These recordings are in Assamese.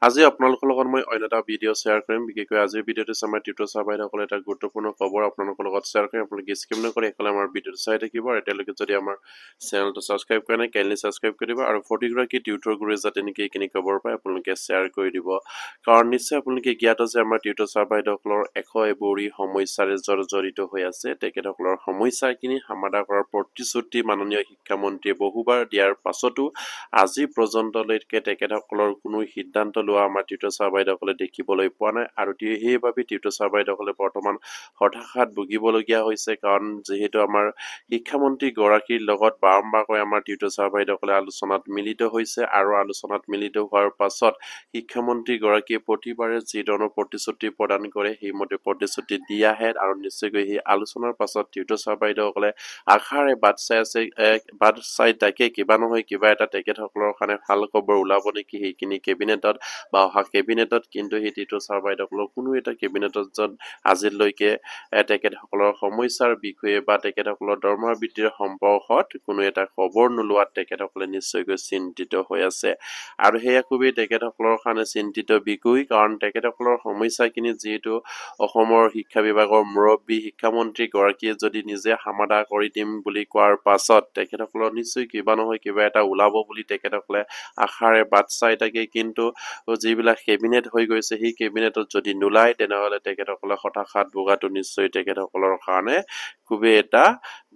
আজি আপোনালোকৰ লগত মই অন্য এটা ভিডিঅ' শ্বেয়াৰ কৰিম বিশেষকৈ আজিৰ ভিডিঅ'টো আমাৰ টিউটৰ ছাৰ বাইদেউসকলে এটা গুৰুত্বপূৰ্ণ খবৰ আপোনালোকৰ লগত শ্বেয়াৰ কৰিম আপোনালোকে স্কিপ নকৰি এইফালে আমাৰ ভিডিঅ'টো চাই থাকিব আৰু এতিয়ালৈকে যদি আমাৰ চেনেলটো ছাবস্ক্ৰাইব কৰা নাই কাইণ্ডলি ছাবস্ক্ৰাইব কৰি দিব আৰু প্ৰতিগৰাকী টিউটৰ গুৰুৱে যাতে নেকি এইখিনি খবৰ পায় আপোনালোকে শ্বেয়াৰ কৰি দিব কাৰণ নিশ্চয় আপোনালোকে জ্ঞাত যে আমাৰ টিউটৰ ছাৰ বাইদেউসকলৰ এবৰি সমস্যাৰে জড়িত হৈ আছে তেখেতসকলৰ সমস্যাখিনি সমাধান কৰাৰ প্ৰতিশ্ৰুতি মাননীয় শিক্ষামন্ত্ৰীয়ে বহুবাৰ দিয়াৰ পাছতো আজি পৰ্যন্তলৈকে তেখেতসকলৰ কোনো সিদ্ধান্ত লোৱা আমাৰ টিউটৰ ছাৰ বাইদেউসকলে দেখিবলৈ পোৱা নাই আৰু সেইবাবে টিউটৰ ছাৰ বাইদেউসকলে বৰ্তমান হতাশাত ভুগিবলগীয়া হৈছে কাৰণ যিহেতু আমাৰ শিক্ষামন্ত্ৰী গৰাকীৰ লগত বাৰম্বাৰকৈ আমাৰ টিউটৰ ছাৰ বাইদেউসকলে আলোচনাত মিলিত হৈছে আৰু আলোচনাত মিলিত হোৱাৰ পাছত শিক্ষামন্ত্ৰী গৰাকীয়ে প্ৰতিবাৰে যি ধৰণৰ প্ৰতিশ্ৰুতি প্ৰদান কৰে সেইমতে প্ৰতিশ্ৰুতি দি আহে আৰু নিশ্চয়কৈ সেই আলোচনাৰ পাছত টিউটৰ ছাৰ বাইদেউসকলে আশাৰে বাট চাই আছে বাট চাই তাকে কিবা নহয় কিবা এটা তেখেতসকলৰ কাৰণে ভাল খবৰ ওলাব নেকি সেইখিনি কেবিনেটত বা অহা কেবিনেটত কিন্তু সেই টিউটৰ ছাৰ বাইদেউসকলৰ কোনো এটা কেবিনেটত য'ত আজিলৈকে তেখেতসকলৰ সমস্যাৰ বিষয়ে বা তেখেতসকলৰ দৰমহা বৃদ্ধিৰ সম্পৰ্কত কোনো এটা খবৰ নোলোৱাত তেখেতসকলে নিশ্চয়কৈ চিন্তিত হৈ আছে আৰু সেয়া খুবেই তেখেতসকলৰ কাৰণে চিন্তিত বিষয় কাৰণ তেখেতসকলৰ সমস্যাখিনি যিহেতু অসমৰ শিক্ষা বিভাগৰ মুৰব্বী শিক্ষামন্ত্ৰী গৰাকীয়ে যদি নিজে সমাধা কৰি দিম বুলি কোৱাৰ পাছত তেখেতসকলৰ নিশ্চয় কিবা নহয় কিবা এটা ওলাব বুলি তেখেতসকলে আশাৰে বাট চাই থাকে কিন্তু যিবিলাক কেবিনেট হৈ গৈছে সেই কেবিনেটত যদি নোলায় তেনেহলে তেখেতসকলে হতাশাত ভোগাটো নিশ্চয় তেখেতসকলৰ কাৰণে খুবেই এটা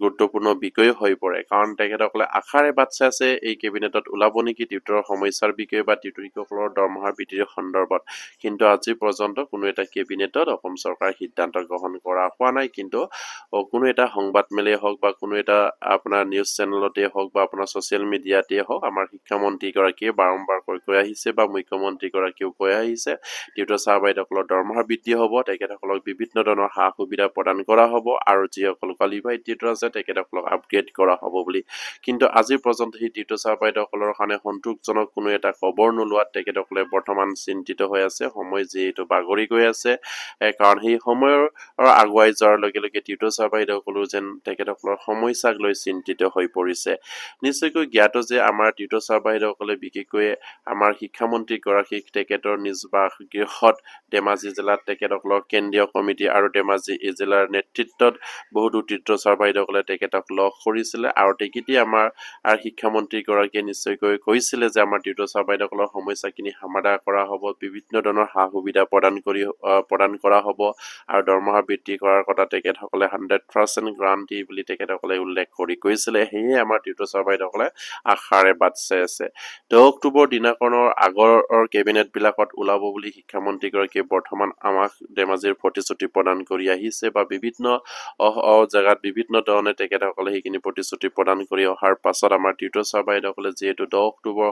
গুৰুত্বপূৰ্ণ বিষয় হৈ পৰে কাৰণ তেখেতসকলে আশাৰে বাট চাই আছে এই কেবিনেটত ওলাব নেকি টিউটৰৰ সমস্যাৰ বিষয়ে বা টিউটৰ শিক্ষকসকলৰ দৰমহাৰ বৃদ্ধিৰ সন্দৰ্ভত কিন্তু আজি পৰ্যন্ত কোনো এটা কেবিনেটত অসম চৰকাৰে সিদ্ধান্ত গ্ৰহণ কৰা হোৱা নাই কিন্তু কোনো এটা সংবাদ মেলেই হওক বা কোনো এটা আপোনাৰ নিউজ চেনেলতে হওক বা আপোনাৰ ছচিয়েল মিডিয়াতে হওক আমাৰ শিক্ষামন্ত্ৰী গৰাকীয়ে বাৰম্বাৰকৈ কৈ আহিছে বা মুখ্যমন্ত্ৰী গৰাকীয়েও কৈ আহিছে টিউটৰ ছাৰ বাইদেউসকলৰ দৰমহা বৃদ্ধি হ'ব তেখেতসকলক বিভিন্ন ধৰণৰ সা সুবিধা প্ৰদান কৰা হ'ব আৰু যিসকল কোৱালিফাইড টিউটৰ আছে তেখেতসকলক আপগ্ৰেড কৰা হ'ব বুলি কিন্তু আজি পৰ্যন্ত সেই টিউটৰ ছাৰ বাইদেউসকলৰ কাৰণে সন্তোষজনক কোনো এটা খবৰ নোলোৱাত তেখেতসকলে বৰ্তমান চিন্তিত হৈ আছে সময় যিহেতু বাগৰি গৈ আছে কাৰণ সেই সময়ৰ আগুৱাই যোৱাৰ লগে লগে টিউটৰ ছাৰ বাইদেউসকলো যেন তেখেতসকলৰ সমস্যাক লৈ চিন্তিত হৈ পৰিছে নিশ্চয়কৈ জ্ঞাত যে আমাৰ টিউটৰ ছাৰ বাইদেউসকলে বিশেষকৈ আমাৰ শিক্ষামন্ত্ৰী গৰাকীক তেখেতৰ নিজ বাসগৃহত ধেমাজি জিলাত তেখেতসকলৰ কেন্দ্ৰীয় কমিটি আৰু ধেমাজি জিলাৰ নেতৃত্বত বহুতো টিউটৰ ছাৰ বাইদেউসকলে তেখেতক লগ কৰিছিলে আৰু তেখেতে আমাৰ শিক্ষামন্ত্ৰী গৰাকীয়ে নিশ্চয়কৈ কৈছিলে যে আমাৰ টিউটৰ ছাৰ বাইদেউসকলৰ সমস্যাখিনি সমাধান কৰা হ'ব বিভিন্ন ধৰণৰ সা সুবিধা প্ৰদান কৰা হ'ব আৰু দৰমহা বৃদ্ধি কৰাৰ কথা তেখেতসকলে 100% গ্ৰান্টি বুলি তেখেতসকলে উল্লেখ কৰি কৈছিলে সেয়ে আমাৰ টিউটৰ ছাৰ বাইদেউসকলে আশাৰে বাট চাই আছে 10 অক্টোবৰ দিনাখনৰ আগৰ কেবিনেট বিলাকত ওলাব বুলি শিক্ষামন্ত্ৰীগৰাকীয়ে বৰ্তমান আমাক ধেমাজিৰ প্ৰতিশ্ৰুতি প্ৰদান কৰি আহিছে বা বিভিন্ন জেগাত বিভিন্ন ধৰণে তেখেতসকলে সেইখিনি প্ৰতিশ্ৰুতি প্ৰদান কৰি অহাৰ পাছত আমাৰ টিউটৰ ছাৰ বাইদেউসকলে যিহেতু 10 অক্টোবৰ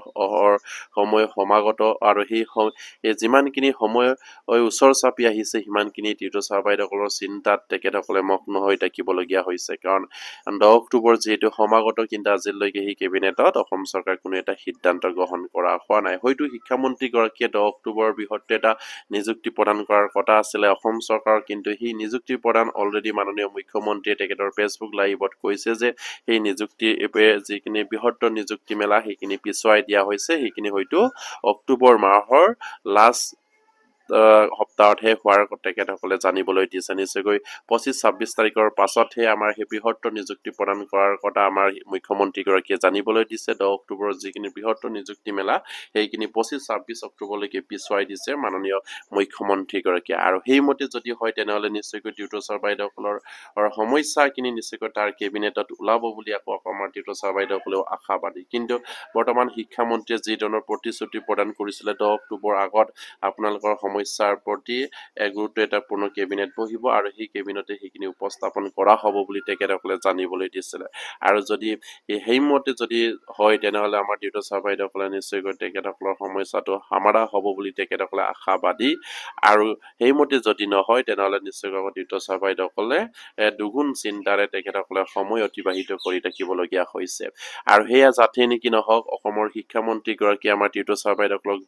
সময় সমাগত আৰু সেই যিমানখিনি সময় ওচৰ চাপি আহিছে সিমানখিনি টিউটৰ ছাৰ বাইদেউসকলৰ চিন্তাত তেখেতসকলে মগ্ন হৈ থাকিবলগীয়া হৈছে কাৰণ 10 অক্টোবৰ যিহেতু সমাগত কিন্তু আজিলৈকে সেই কেবিনেটত অসম চৰকাৰে কোনো এটা সিদ্ধান্ত গ্ৰহণ কৰা হোৱা নাই হয়তো শিক্ষামন্ত্ৰী গৰাকীয়ে 10 অক্টোবৰৰ বৃহৎ এটা নিযুক্তি প্ৰদান কৰাৰ কথা আছিলে অসম চৰকাৰৰ কিন্তু সেই নিযুক্তি প্ৰদান অলৰেডি মাননীয় মুখ্যমন্ত্ৰীয়ে তেখেতৰ ফেচবুক লাইভত কৈছে যে সেই নিযুক্তি যিখিনি বৃহৎ নিযুক্তি মেলা সেইখিনি পিছুৱাই দিয়া হৈছে সেইখিনি হয়তো অক্টোবৰ মাহৰ লাষ্ট সপ্তাহতহে হোৱাৰ তেখেতসকলে জানিবলৈ দিছে নিশ্চয়কৈ 25-26 তাৰিখৰ পাছতহে আমাৰ সেই বৃহৎ নিযুক্তি প্ৰদান কৰাৰ কথা আমাৰ মুখ্যমন্ত্ৰীগৰাকীয়ে জানিবলৈ দিছে 10 অক্টোবৰৰ যিখিনি বৃহৎ নিযুক্তি মেলা সেইখিনি 25-26 অক্টোবৰলৈকে পিছুৱাই দিছে মাননীয় মুখ্যমন্ত্ৰীগৰাকীয়ে আৰু সেইমতে যদি হয় তেনেহলে নিশ্চয়কৈ টিউটৰ ছাৰ বাইদেউসকলৰ সমস্যাখিনি নিশ্চয়কৈ তাৰ কেবিনেটত ওলাব বুলি আকৌ আমাৰ টিউটৰ ছাৰ বাইদেউসকলেও আশাবাদী কিন্তু বৰ্তমান শিক্ষামন্ত্ৰীয়ে যি ধৰণৰ প্ৰতিশ্ৰুতি প্ৰদান কৰিছিলে 10 অক্টোবৰ আগত আপোনালোকৰ সমস্যাৰ প্ৰতি গুৰুত্ব এটা পূৰ্ণ কেবিনেট বহিব আৰু সেই কেবিনেটে সেইখিনি উপস্থাপন কৰা হ'ব বুলি তেখেতসকলে জানিবলৈ দিছিলে আৰু যদি সেইমতে যদি হয় তেনেহলে আমাৰ টিউটৰ ছাৰ বাইদেউসকলে নিশ্চয়কৈ তেখেতসকলৰ সমস্যাটো সমাধান হ'ব বুলি তেখেতসকলে আশাবাদী আৰু সেইমতে যদি নহয় তেনেহলে নিশ্চয়কৈ টিউটৰ ছাৰ বাইদেউসকলে দুগুণ চিন্তাৰে তেখেতসকলে সময় অতিবাহিত কৰি থাকিবলগীয়া হৈছে আৰু সেয়া যাতে নেকি নহওক অসমৰ শিক্ষামন্ত্ৰী গৰাকীয়ে আমাৰ টিউটৰ ছাৰ বাইদেউসকলক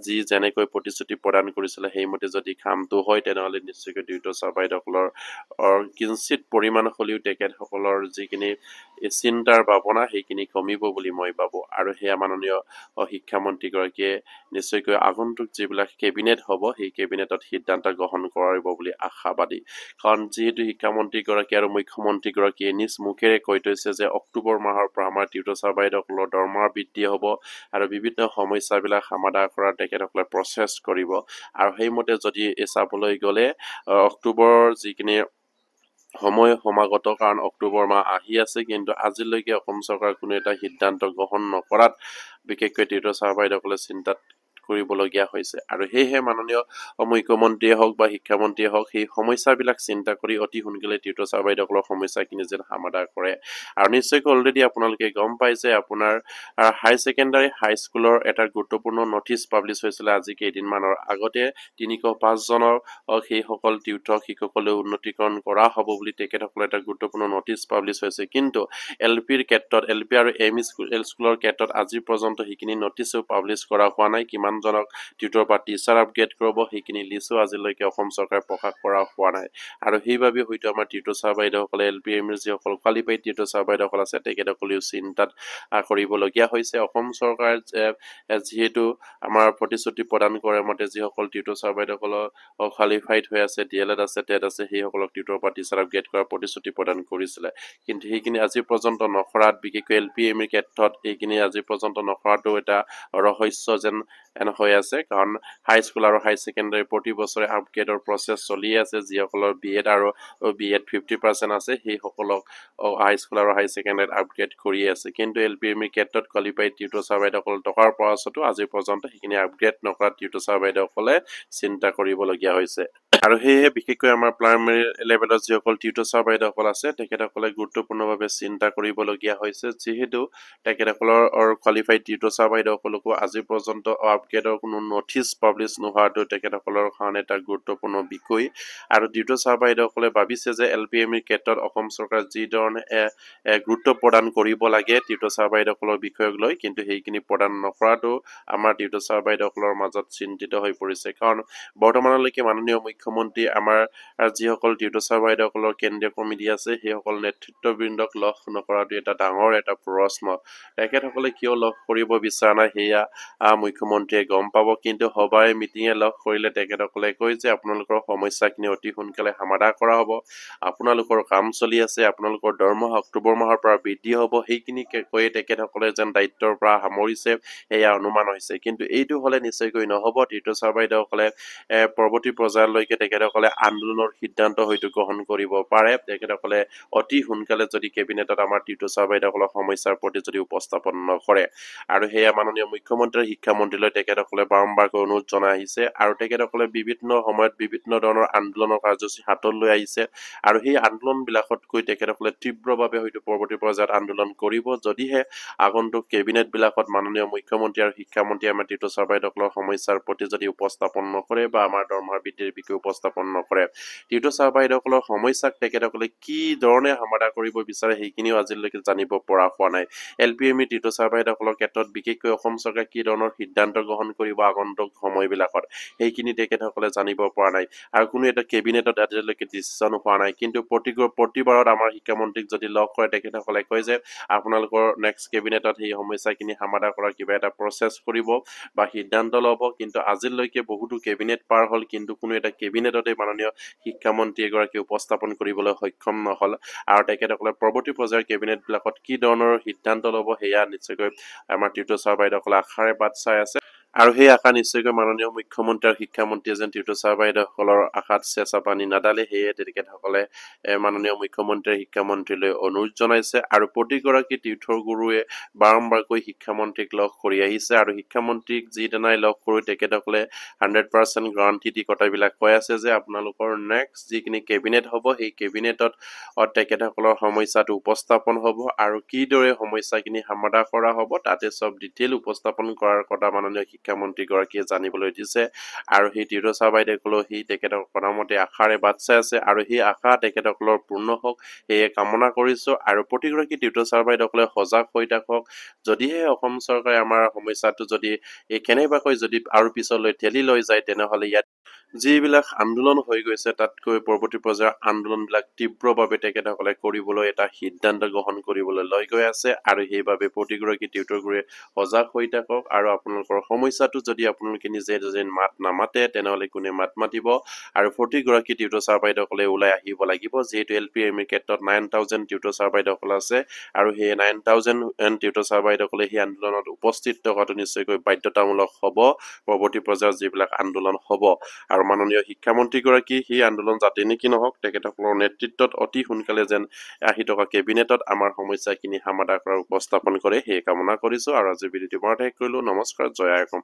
যি যেনেকৈ প্ৰতিশ্ৰুতি প্ৰদান কৰিছিলে সেইমতে যদি কামটো হয় তেনেহলে নিশ্চয়কৈ টিউটৰ ছাৰ বাইদেউসকলৰ কিঞ্চিত পৰিমাণ হ'লেও তেখেতসকলৰ যিখিনি এই চিন্তাৰ ভাৱনা সেইখিনি কমিব বুলি মই ভাবোঁ আৰু সেয়া মাননীয় শিক্ষামন্ত্ৰীগৰাকীয়ে নিশ্চয়কৈ আগন্তুক যিবিলাক কেবিনেট হ'ব সেই কেবিনেটত সিদ্ধান্ত গ্ৰহণ কৰিব বুলি আশাবাদী কাৰণ যিহেতু শিক্ষামন্ত্ৰীগৰাকী আৰু মুখ্যমন্ত্ৰীগৰাকীয়ে নিজ মুখেৰে কৈ থৈছে যে অক্টোবৰ মাহৰ পৰা আমাৰ টিউটৰ ছাৰ বাইদেউসকলৰ দৰমহা বৃদ্ধি হ'ব আৰু বিভিন্ন সমস্যাবিলাক সমাধান কৰাৰ তেখেতসকলে প্ৰচেছ কৰিব আৰু সেইমতে যদি চাবলৈ গ'লে অক্টোবৰৰ যিখিনি সময় সমাগত কাৰণ অক্টোবৰ মাহ আহি আছে কিন্তু আজিলৈকে অসম চৰকাৰে কোনো এটা সিদ্ধান্ত গ্ৰহণ নকৰাত বিশেষকৈ টিউটৰ ছাৰ বাইদেউসকলে চিন্তাত কৰিবলগীয়া হৈছে আৰু সেয়েহে মাননীয় মুখ্যমন্ত্ৰীয়ে হওক বা শিক্ষামন্ত্ৰীয়ে হওক সেই সমস্যাবিলাক চিন্তা কৰি অতি সোনকালে টিউটৰ ছাৰ বাইদেউসকলৰ সমস্যাখিনি যেন সমাধান কৰে আৰু নিশ্চয়কৈ অলৰেডি আপোনালোকে গম পাইছে আপোনাৰ হাই ছেকেণ্ডাৰী হাইস্কুলৰ এটা গুৰুত্বপূৰ্ণ নটিচ পাব্লিছ হৈছিলে আজি কেইদিনমানৰ আগতে ৩০৫ জনৰ সেইসকল টিউটৰ শিক্ষকলৈ উন্নতিকৰণ কৰা হ'ব বুলি তেখেতসকলে এটা গুৰুত্বপূৰ্ণ নটিচ পাব্লিছ হৈছে কিন্তু এলপিৰ ক্ষেত্ৰত এলপি আৰু এমই স্কুলৰ ক্ষেত্ৰত আজি পৰ্যন্ত সেইখিনি নটিচো পাব্লিছ কৰা হোৱা নাই কিমানজনক টিউটৰ বা টিচাৰ আপগ্ৰেড কৰিব সেইখিনি লিষ্টো আজিলৈকে অসম চৰকাৰে প্ৰকাশ কৰা হোৱা নাই আৰু সেইবাবে হয়তো আমাৰ টিউটৰ ছাৰ বাইদেউসকলে এলপি এমইৰ যিসকল কোৱালিফাইড টিউটৰ ছাৰ বাইদেউসকল আছে তেখেতসকলেও চিন্তাত কৰিবলগীয়া হৈছে অসম চৰকাৰে যিহেতু আমাৰ প্ৰতিশ্ৰুতি প্ৰদান কৰে মতে যিসকল টিউটৰ ছাৰ বাইদেউসকলৰ কোৱালিফাইড হৈ আছে DLED আছে টেট আছে সেইসকলক টিউটৰ বা টিচাৰ আপগ্ৰেড কৰাৰ প্ৰতিশ্ৰুতি প্ৰদান কৰিছিলে কিন্তু সেইখিনি আজি পৰ্যন্ত নকৰাত বিশেষকৈ এলপি এমইৰ ক্ষেত্ৰত এইখিনি আজি পৰ্যন্ত নকৰাটো এটা ৰহস্য যেন হৈ আছে কাৰণ হাইস্কুল আৰু হাই ছেকেণ্ডাৰী প্ৰতি বছৰে আপগ্ৰেডৰ প্ৰচেছ চলি আছে যিসকলৰ BEd আৰু BEd 50% আছে সেইসকলক হাইস্কুল আৰু হাই ছেকেণ্ডাৰীত আপগ্ৰেড কৰি আছে কিন্তু এলপি এমইৰ ক্ষেত্ৰত কোৱালিফাইড টিউটৰ ছাৰ বাইদেউসকল টকাৰ পাছতো আজি পৰ্যন্ত সেইখিনি আপগ্ৰেড নকৰা টিউটৰ ছাৰ বাইদেউসকলে চিন্তা কৰিবলগীয়া হৈছে আৰু সেয়েহে বিশেষকৈ আমাৰ প্ৰাইমেৰী লেভেলত যিসকল টিউটৰ ছাৰ বাইদেউসকল আছে তেখেতসকলে গুৰুত্বপূৰ্ণভাৱে চিন্তা কৰিবলগীয়া হৈছে যিহেতু তেখেতসকলৰ কোৱালিফাইড টিউটৰ ছাৰ বাইদেউসকলকো আজি পৰ্যন্ত আপগ্ৰেডৰ কোনো নটিচ পাব্লিছ নোহোৱাটো তেখেতসকলৰ কাৰণে এটা গুৰুত্বপূৰ্ণ বিষয় আৰু টিউটৰ ছাৰ বাইদেউসকলে ভাবিছে যে এলপি এমইৰ ক্ষেত্ৰত অসম চৰকাৰে যি ধৰণে গুৰুত্ব প্ৰদান কৰিব লাগে টিউটৰ ছাৰ বাইদেউসকলৰ বিষয়ক লৈ কিন্তু সেইখিনি প্ৰদান নকৰাটো আমাৰ টিউটৰ ছাৰ বাইদেউসকলৰ মাজত চিন্তিত হৈ পৰিছে কাৰণ বৰ্তমানলৈকে মাননীয় মুখ্যমন্ত্ৰী আমাৰ যিসকল টিউটৰ ছাৰ বাইদেউসকলৰ কেন্দ্ৰীয় কমিটি আছে সেইসকল নেতৃত্ববৃন্দক লগ নকৰাটো এটা ডাঙৰ এটা প্ৰশ্ন তেখেতসকলে কিয় লগ কৰিব বিচৰা নাই সেয়া মুখ্যমন্ত্ৰীয়ে গম পাব কিন্তু সভাই মিটিঙে লগ কৰিলে তেখেতসকলে কয় যে আপোনালোকৰ সমস্যাখিনি অতি সোনকালে সমাধান কৰা হ'ব আপোনালোকৰ কাম চলি আছে আপোনালোকৰ দৰমহা অক্টোবৰ মাহৰ পৰা বৃদ্ধি হ'ব সেইখিনি কৈয়ে তেখেতসকলে যেন দায়িত্বৰ পৰা সামৰিছে সেয়া অনুমান হৈছে কিন্তু এইটো হ'লে নিশ্চয়কৈ নহ'ব টিউটৰ ছাৰ বাইদেউসকলে পৰৱৰ্তী পৰ্যায়লৈকে তেখেতসকলে আন্দোলনৰ সিদ্ধান্ত হয়তো গ্ৰহণ কৰিব পাৰে তেখেতসকলে অতি সোনকালে যদি কেবিনেটত আমাৰ টিউটৰ ছাৰ বাইদেউসকলৰ সমস্যাৰ প্ৰতি যদি উপস্থাপন নকৰে আৰু সেয়া মাননীয় মুখ্যমন্ত্ৰী শিক্ষামন্ত্ৰীলৈ তেখেতসকলে বাৰম্বাৰকৈ অনুৰোধ জনাই আহিছে আৰু তেখেতসকলে বিভিন্ন সময়ত বিভিন্ন ধৰণৰ আন্দোলনৰ কাৰ্যসূচী হাতত লৈ আহিছে আৰু সেই আন্দোলনবিলাকতকৈ তেখেতসকলে তীব্ৰভাৱে হয়তো পৰৱৰ্তী পৰ্যায়ত আন্দোলন কৰিব যদিহে আগন্তুক কেবিনেটবিলাকত মাননীয় মুখ্যমন্ত্ৰী আৰু শিক্ষামন্ত্ৰীয়ে আমাৰ টিউটৰ ছাৰ বাইদেউসকলৰ সমস্যাৰ প্ৰতি যদি উপস্থাপন নকৰে বা আমাৰ দৰমহা বৃদ্ধিৰ বিষয়ে উপস্থাপন নকৰে টিউটৰ ছাৰ বাইদেউসকলৰ সমস্যাক তেখেতসকলে কি ধৰণে সমাধান কৰিব বিচাৰে সেইখিনিও আজিলৈকে জানিব পৰা হোৱা নাই এলপি এমই টিউটৰ ছাৰ বাইদেউসকলৰ ক্ষেত্ৰত বিশেষকৈ অসম চৰকাৰে কি ধৰণৰ সিদ্ধান্ত গ্ৰহণ কৰিব আগন্তুক সময়বিলাকত সেইখিনি তেখেতসকলে জানিব পৰা নাই আৰু কোনো এটা কেবিনেটত আজিলৈকে ডিচিশ্যন হোৱা নাই কিন্তু প্ৰতিবাৰত আমাৰ শিক্ষামন্ত্ৰীক যদি লগ কৰে তেখেতসকলে কয় যে আপোনালোকৰ নেক্সট কেবিনেটত সেই সমস্যাখিনি সমাধান কৰাৰ কিবা এটা প্ৰচেছ কৰিব বা সিদ্ধান্ত ল'ব কিন্তু আজিলৈকে বহুতো কেবিনেট পাৰ হ'ল কিন্তু কোনো এটা কেবিনেটতে মাননীয় শিক্ষামন্ত্ৰী এগৰাকী উপস্থাপন কৰিবলৈ সক্ষম নহ'ল আৰু তেখেতসকলে পৰৱৰ্তী পৰ্যায়ৰ কেবিনেটবিলাকত কি ধৰণৰ সিদ্ধান্ত ল'ব সেয়া নিশ্চয়কৈ আমাৰ টিউটৰ ছাৰ বাইদেউসকলে আশাৰে বাট চাই আছে আৰু সেই আশা নিশ্চয়কৈ মাননীয় মুখ্যমন্ত্ৰী আৰু শিক্ষামন্ত্ৰীয়ে যেন টিউটৰ ছাৰ বাইদেউসকলৰ আশাত চেঁচা পানী নাডালে সেয়ে তেখেতসকলে মাননীয় মুখ্যমন্ত্ৰী শিক্ষামন্ত্ৰীলৈ অনুৰোধ জনাইছে আৰু প্ৰতিগৰাকী তীৰ্থৰ গুৰুৱে বাৰম্বাৰকৈ শিক্ষামন্ত্ৰীক লগ কৰি আহিছে আৰু শিক্ষামন্ত্ৰীক যিদিনাই লগ কৰি তেখেতসকলে 100% গ্যাৰাণ্টি দি কথাবিলাক কৈ আছে যে আপোনালোকৰ নেক্সট যিখিনি কেবিনেট হ'ব সেই কেবিনেটত তেখেতসকলৰ সমস্যাটো উপস্থাপন হ'ব আৰু কিদৰে সমস্যাখিনি সমাধান কৰা হ'ব তাতে সব ডিটেইল উপস্থাপন কৰাৰ কথা মাননীয় শিক্ষামন্ত্ৰীগৰাকীয়ে জানিবলৈ দিছে আৰু সেই টিউটৰ ছাৰ বাইদেউসকলেও সেই তেখেতৰ কথামতে আশাৰে বাট চাই আছে আৰু সেই আশা তেখেতসকলৰ পূৰ্ণ হওক সেয়ে কামনা কৰিছোঁ আৰু প্ৰতিগৰাকী টিউটৰ ছাৰ বাইদেউসকলে সজাগ হৈ থাকক যদিহে অসম চৰকাৰে আমাৰ সমস্যাটো যদি কেনেবাকৈ যদি আৰু পিছলৈ ঠেলি লৈ যায় তেনেহ'লে ইয়াত যিবিলাক আন্দোলন হৈ গৈছে তাতকৈ পৰৱৰ্তী পৰ্যায়ৰ আন্দোলনবিলাক তীব্ৰভাৱে তেখেতসকলে কৰিবলৈ এটা সিদ্ধান্ত গ্ৰহণ কৰিবলৈ লৈ গৈ আছে আৰু সেইবাবে প্ৰতিগৰাকী টিউটৰগুৰুৱে সজাগ হৈ থাকক আৰু আপোনালোকৰ সমস্যাটো যদি আপোনালোকে নিজে মাত নামাতে তেনেহ'লে কোনে মাত মাতিব আৰু প্ৰতিগৰাকী টিউটৰ ছাৰ বাইদেউসকলে ওলাই আহিব লাগিব যিহেতু LPME ক্ষেত্ৰত 9000 টিউটৰ ছাৰ বাইদেউসকল আছে আৰু সেই 9000 টিউটৰ ছাৰ বাইদেউসকলে সেই আন্দোলনত উপস্থিত থকাটো নিশ্চয়কৈ বাধ্যতামূলক হ'ব পৰৱৰ্তী পৰ্যায়ত যিবিলাক আন্দোলন হ'ব আৰু মাননীয় শিক্ষামন্ত্ৰীগৰাকী সেই আন্দোলন যাতে নেকি নহওক তেখেতসকলৰ নেতৃত্বত অতি সোনকালে যেন আহি থকা কেবিনেটত আমাৰ সমস্যাখিনি সমাধান কৰাৰ উপস্থাপন কৰে সেই কামনা কৰিছোঁ আৰু আজি ভিডিঅ'টো বৰ শেষ কৰিলোঁ নমস্কাৰ জয় আই অসম